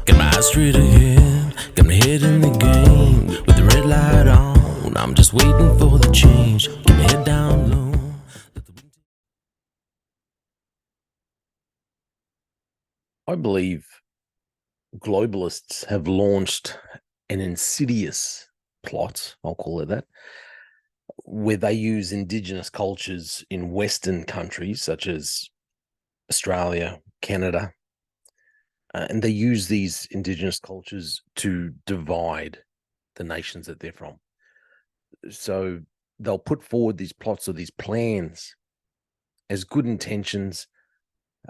Got my eyes straight ahead, got my head in the game. With the red light on, I'm just waiting for the change. Keep my head down low. I believe globalists have launched an insidious plot, I'll call it that, where they use indigenous cultures in Western countries such as Australia, Canada, and they use these indigenous cultures to divide the nations that they're from. So they'll put forward these plots or these plans as good intentions,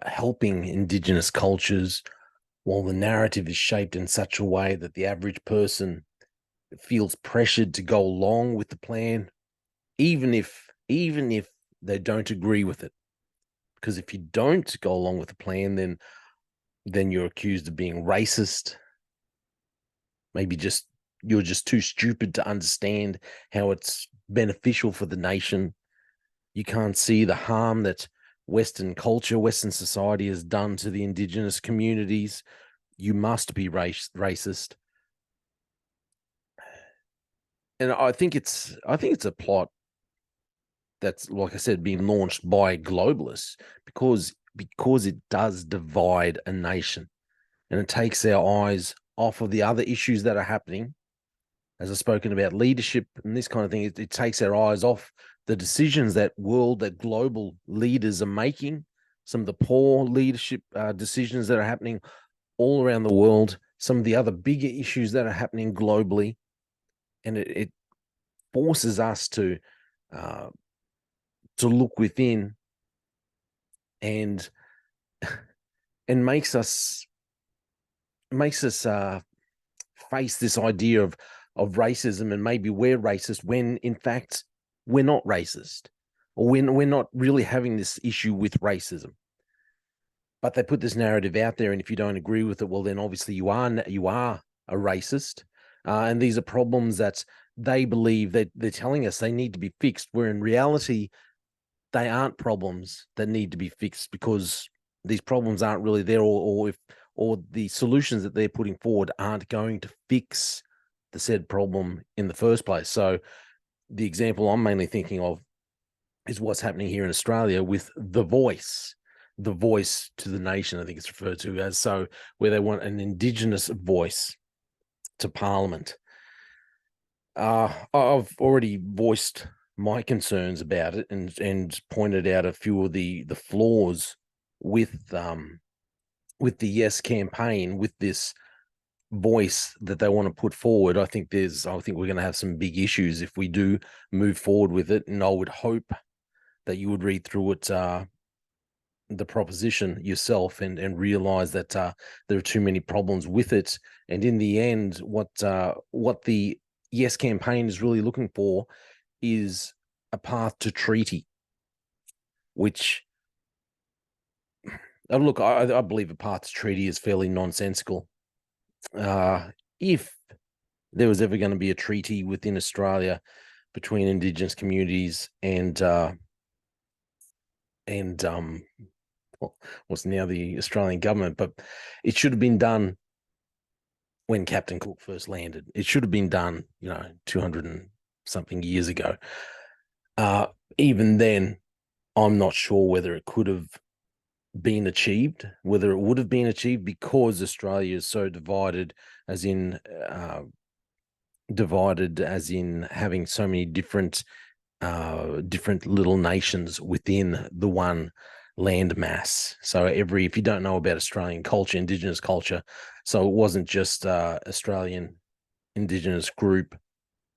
helping indigenous cultures, while the narrative is shaped in such a way that the average person feels pressured to go along with the plan, even if they don't agree with it. Because if you don't go along with the plan, then you're accused of being racist. Maybe you're just too stupid to understand how it's beneficial for the nation. You can't see the harm that Western culture, Western society has done to the indigenous communities. You must be racist. And I think it's a plot that's, like I said, being launched by globalists because it does divide a nation, and it takes our eyes off of the other issues that are happening. As I've spoken about leadership and this kind of thing, it takes our eyes off the decisions that global leaders are making, some of the poor leadership decisions that are happening all around the world, some of the other bigger issues that are happening globally, and it forces us uh, to look within and and makes us face this idea of racism, and maybe we're racist when in fact we're not racist, or we're not really having this issue with racism. But they put this narrative out there, and if you don't agree with it, well, then obviously you are a racist, and these are problems that they believe that they're telling us they need to be fixed, where in reality they aren't problems that need to be fixed, because these problems aren't really there, or the solutions that they're putting forward aren't going to fix the said problem in the first place. So the example I'm mainly thinking of is what's happening here in Australia with the voice to the nation, I think it's referred to as, so where they want an indigenous voice to Parliament. I've already voiced my concerns about it, and pointed out a few of the flaws with the Yes campaign, with this voice that they want to put forward. I think we're going to have some big issues if we do move forward with it, and I would hope that you would read through it, the proposition yourself, and realize that there are too many problems with it. And in the end, what the Yes campaign is really looking for is a path to treaty, which, look, I believe a path to treaty is fairly nonsensical. If there was ever going to be a treaty within Australia between Indigenous communities and what's now the Australian government, but it should have been done when Captain Cook first landed. It should have been done, 200 and something years ago. Even then, I'm not sure whether it could have been achieved, whether it would have been achieved, because Australia is so divided, as in having so many different little nations within the one land mass. So if you don't know about Australian culture, Indigenous culture, so it wasn't just Australian Indigenous group,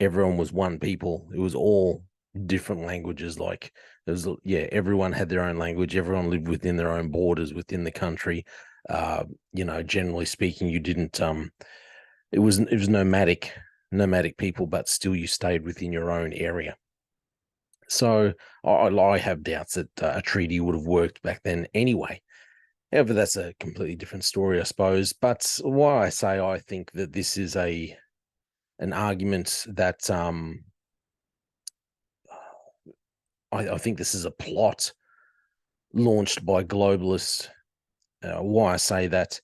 everyone was one people. It was all different languages. Like, everyone had their own language, everyone lived within their own borders within the country. Generally speaking, you didn't it was nomadic people, but still you stayed within your own area. So I have doubts that a treaty would have worked back then anyway. However, that's a completely different story, I suppose. But why I say I think that this is an argument that I think this is a plot launched by globalists. Why I say that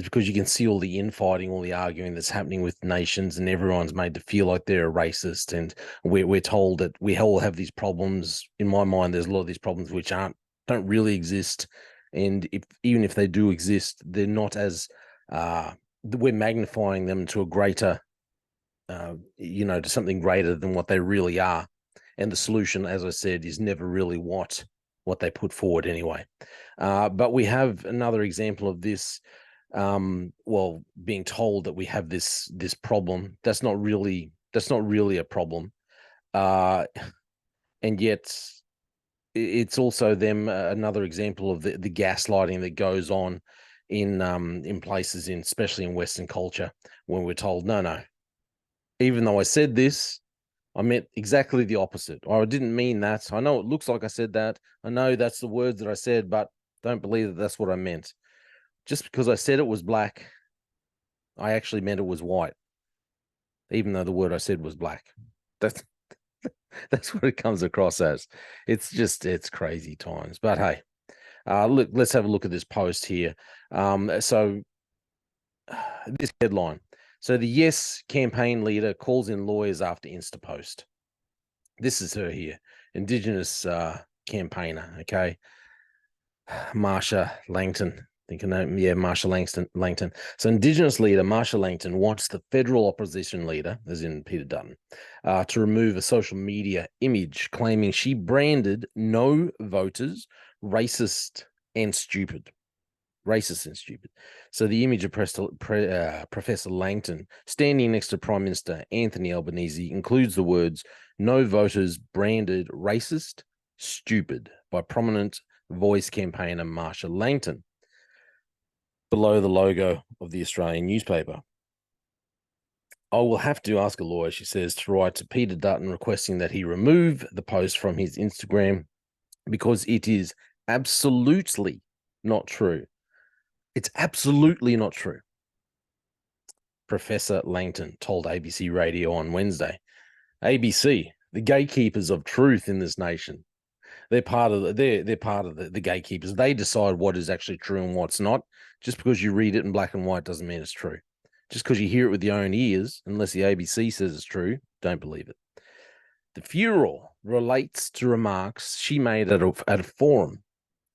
is because you can see all the infighting, all the arguing that's happening with nations, and everyone's made to feel like they're a racist. And we're told that we all have these problems. In my mind, there's a lot of these problems which don't really exist. And even if they do exist, they're not as we're magnifying them to a greater, to something greater than what they really are. And the solution, as I said, is never really what they put forward anyway. But we have another example of this. Being told that we have this problem that's not really a problem, and yet it's also them another example of the gaslighting that goes on in places, especially in Western culture, when we're told no, even though I said this, I meant exactly the opposite, or I didn't mean that. I know it looks like I said that. I know that's the words that I said, but don't believe that that's what I meant. Just because I said it was black, I actually meant it was white, even though the word I said was black. That's that's what it comes across as. It's crazy times. But hey, look, let's have a look at this post here. So this headline. So the Yes campaign leader calls in lawyers after Insta post. This is her here, Indigenous campaigner. Okay, Marsha Langton. Think her name, yeah, Marsha Langton. So Indigenous leader Marsha Langton wants the federal opposition leader, as in Peter Dutton, to remove a social media image claiming she branded no voters racist and stupid. Racist and stupid. So the image of Professor Langton standing next to Prime Minister Anthony Albanese includes the words "No voters branded racist, stupid" by prominent Voice campaigner Marsha Langton below the logo of the Australian newspaper. I will have to ask a lawyer, she says, to write to Peter Dutton requesting that he remove the post from his Instagram because it is absolutely not true. It's absolutely not true. Professor Langton told ABC Radio on Wednesday. ABC, the gatekeepers of truth in this nation. They're part of the gatekeepers. They decide what is actually true and what's not. Just because you read it in black and white doesn't mean it's true. Just because you hear it with your own ears, unless the ABC says it's true, don't believe it. The furor relates to remarks she made at a forum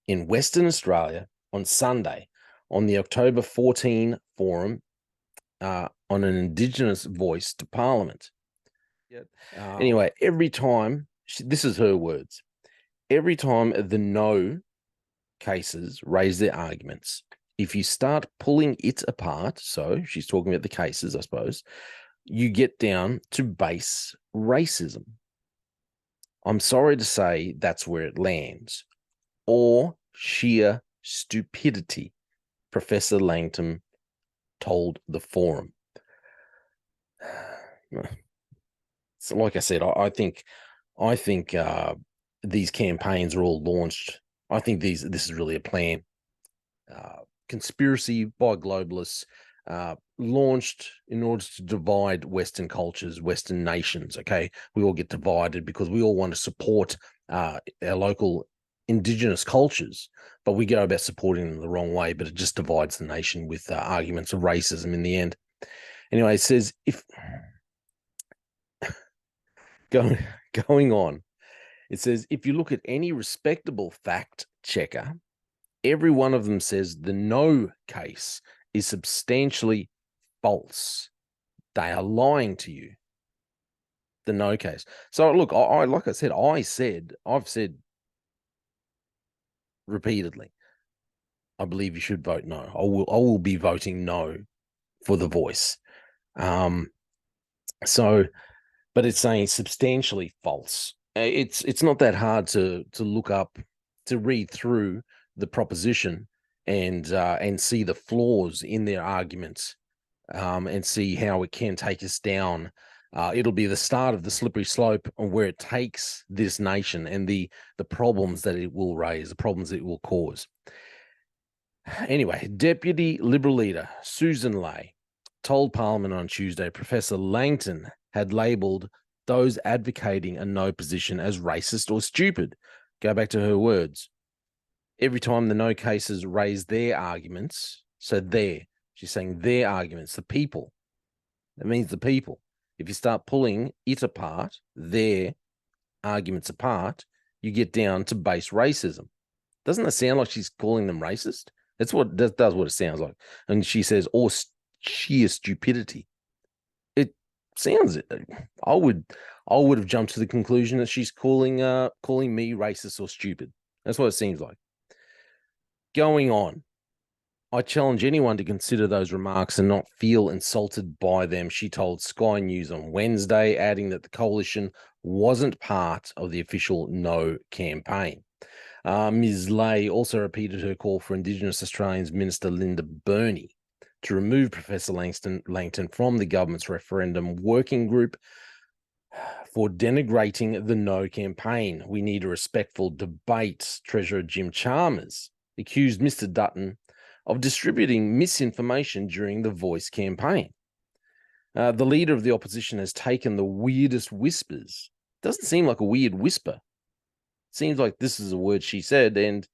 in Western Australia on Sunday on the October 14 forum on an Indigenous voice to Parliament. Anyway, every time, this is her words, every time the no cases raise their arguments, if you start pulling it apart, so she's talking about the cases, I suppose, you get down to base racism. I'm sorry to say that's where it lands, or sheer stupidity, Professor Langton told the forum. So like I said, I think these campaigns are all launched. I think this is really a plan. Conspiracy by globalists, launched in order to divide Western cultures, Western nations. Okay, we all get divided because we all want to support our local Indigenous cultures, but we go about supporting them the wrong way. But it just divides the nation with arguments of racism in the end. Anyway, it says if going on, it says if you look at any respectable fact checker, every one of them says the no case is substantially false. They are lying to you. The no case. So look, I've said repeatedly, I believe you should vote no. I will be voting no for the voice. But it's saying substantially false. It's not that hard to look up, to read through the proposition and see the flaws in their arguments, and see how it can take us down. It'll be the start of the slippery slope of where it takes this nation and the problems that it will raise, the problems it will cause. Anyway, Deputy Liberal leader Susan Ley told Parliament on Tuesday Professor Langton had labelled those advocating a no position as racist or stupid. Go back to her words. Every time the no cases raise their arguments, so She's saying their arguments, the people. That means the people. If you start pulling it apart, their arguments apart, you get down to base racism. Doesn't that sound like she's calling them racist? That's what that does what it sounds like. And she says, or sheer stupidity. It sounds. I would have jumped to the conclusion that she's calling me racist or stupid. That's what it seems like. Going on. I challenge anyone to consider those remarks and not feel insulted by them, she told Sky News on Wednesday, adding that the coalition wasn't part of the official No campaign. Ms. Lay also repeated her call for Indigenous Australians Minister Linda Burney to remove Professor Langton from the government's referendum working group for denigrating the No campaign. We need a respectful debate. Treasurer Jim Chalmers accused Mr. Dutton of distributing misinformation during the Voice campaign. The leader of the opposition has taken the weirdest whispers. Doesn't seem like a weird whisper. Seems like this is a word she said, and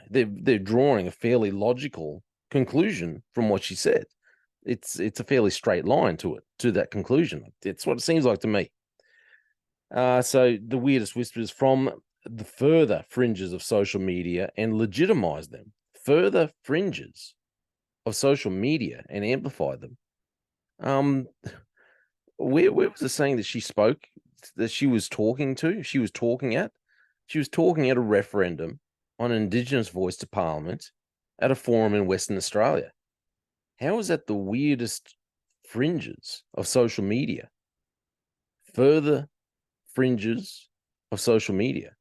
they're drawing a fairly logical conclusion from what she said. It's a fairly straight line to that conclusion. It's what it seems like to me. So the weirdest whispers from the further fringes of social media and legitimize them. Further fringes of social media and amplify them. Where was it saying that she spoke, that she was talking to? She was talking at a referendum on an Indigenous voice to Parliament at a forum in Western Australia. How is that the weirdest fringes of social media? Further fringes of social media.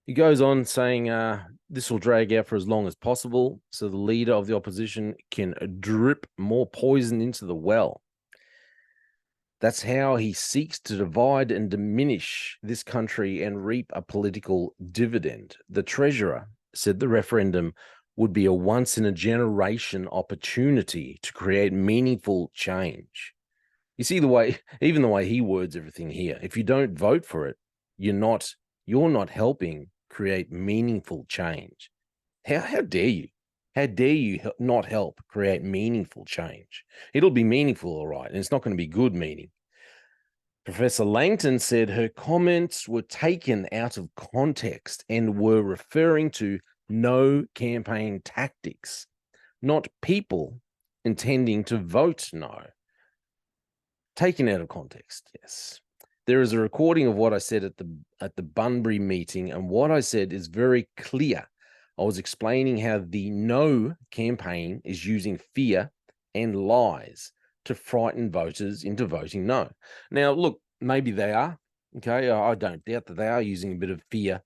He goes on saying this will drag out for as long as possible so the leader of the opposition can drip more poison into the well. That's how he seeks to divide and diminish this country and reap a political dividend. The Treasurer said the referendum would be a once-in-a-generation opportunity to create meaningful change. You see even the way he words everything here. If you don't vote for it, you're not helping create meaningful change. How dare you? How dare you not help create meaningful change? It'll be meaningful, all right, and it's not going to be good meaning. Professor Langton said her comments were taken out of context and were referring to no campaign tactics, not people intending to vote no. Taken out of context, yes. There is a recording of what I said at the Bunbury meeting, and what I said is very clear. I was explaining how the No campaign is using fear and lies to frighten voters into voting no. Now, look, maybe they are. Okay, I don't doubt that they are using a bit of fear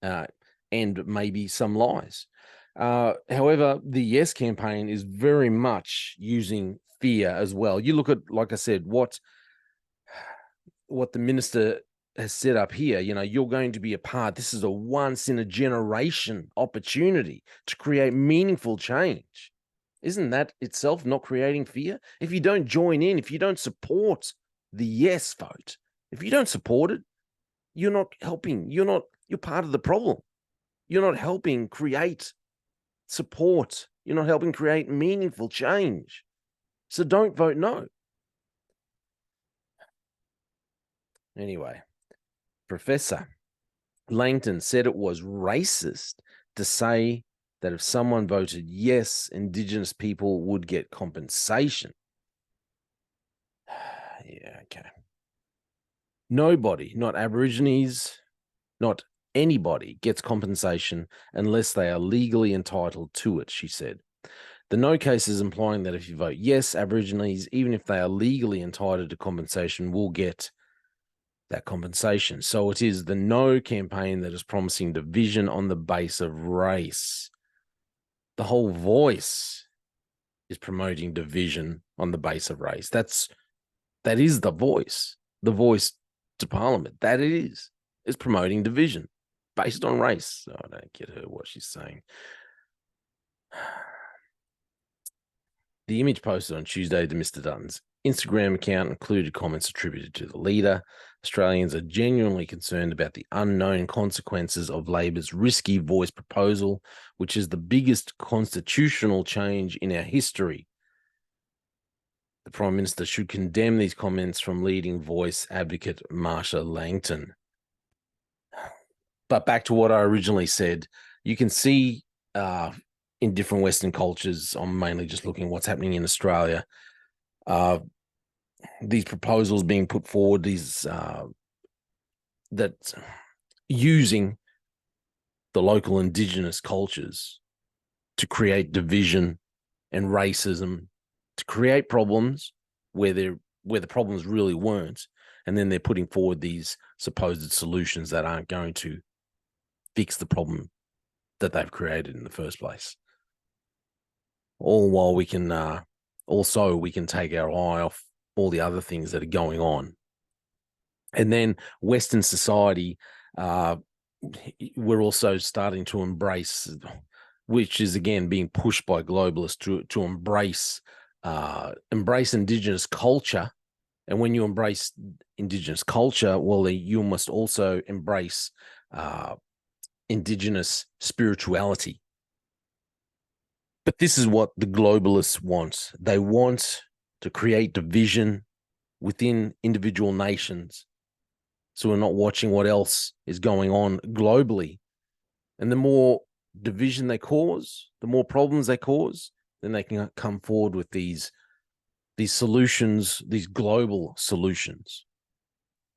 and maybe some lies. However, the Yes campaign is very much using fear as well. You look at, like I said, what the minister has set up here. You're going to be a part. This is a once in a generation opportunity to create meaningful change. Isn't that itself not creating fear? If you don't join in, if you don't support the yes vote, if you don't support it, you're not helping. You're part of the problem. You're not helping create support. You're not helping create meaningful change. So don't vote no. Anyway, Professor Langton said it was racist to say that if someone voted yes, Indigenous people would get compensation. Yeah, okay. Nobody, not Aborigines, not anybody gets compensation unless they are legally entitled to it, she said. The no case is implying that if you vote yes, Aborigines, even if they are legally entitled to compensation, will get that compensation. So it is the No campaign that is promising division on the base of race. The whole Voice is promoting division on the base of race. That is the Voice to Parliament. That is promoting division based on race. So I don't get her what she's saying. The image posted on Tuesday to Mr. Dutton's Instagram account included comments attributed to the leader. Australians are genuinely concerned about the unknown consequences of Labor's risky voice proposal, which is the biggest constitutional change in our history. The Prime Minister should condemn these comments from leading voice advocate Marsha Langton. But back to what I originally said, you can see in different Western cultures, I'm mainly just looking at what's happening in Australia, these proposals being put forward, these that using the local Indigenous cultures to create division and racism, to create problems where the problems really weren't, and then they're putting forward these supposed solutions that aren't going to fix the problem that they've created in the first place. All while we can we can take our eye off all the other things that are going on. And then Western society, we're also starting to embrace, which is again being pushed by globalists to embrace Indigenous culture. And when you embrace Indigenous culture, well, you must also embrace Indigenous spirituality. But this is what the globalists want. They want to create division within individual nations, so we're not watching what else is going on globally. And the more division they cause, the more problems they cause, then they can come forward with these solutions, these global solutions.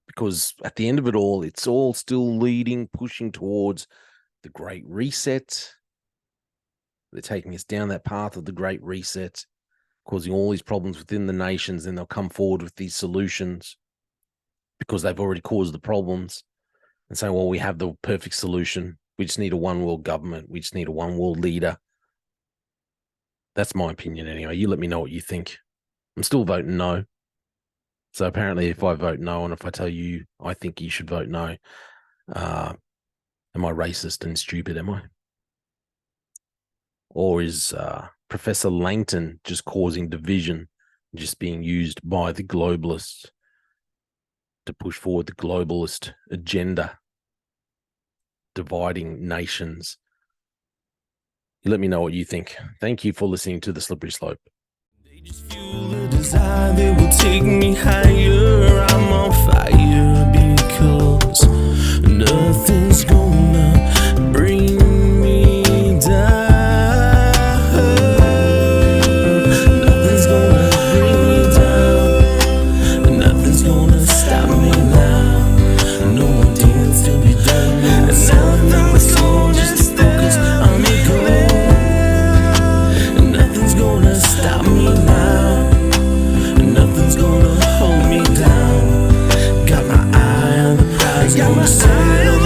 Because at the end of it all, it's all still pushing towards the Great Reset. They're taking us down that path of the Great Reset, causing all these problems within the nations, and they'll come forward with these solutions because they've already caused the problems and say, well, we have the perfect solution. We just need a one world government. We just need a one world leader. That's my opinion anyway. You let me know what you think. I'm still voting no. So apparently if I vote no, and if I tell you I think you should vote no, am I racist and stupid, am I? Or is Professor Langton just causing division, just being used by the globalists to push forward the globalist agenda, dividing nations? You let me know what you think. Thank you for listening to The Slippery Slope. They just fuel the desire that will take me higher. I'm on fire because nothing's gonna bring me down. Nothing's gonna bring me down. Nothing's gonna stop me now. No more demons to be done. Nothing's gonna just focus on me goal. Nothing's gonna stop me now. Nothing's gonna hold me down. Got my eye on the prize. Got my eye on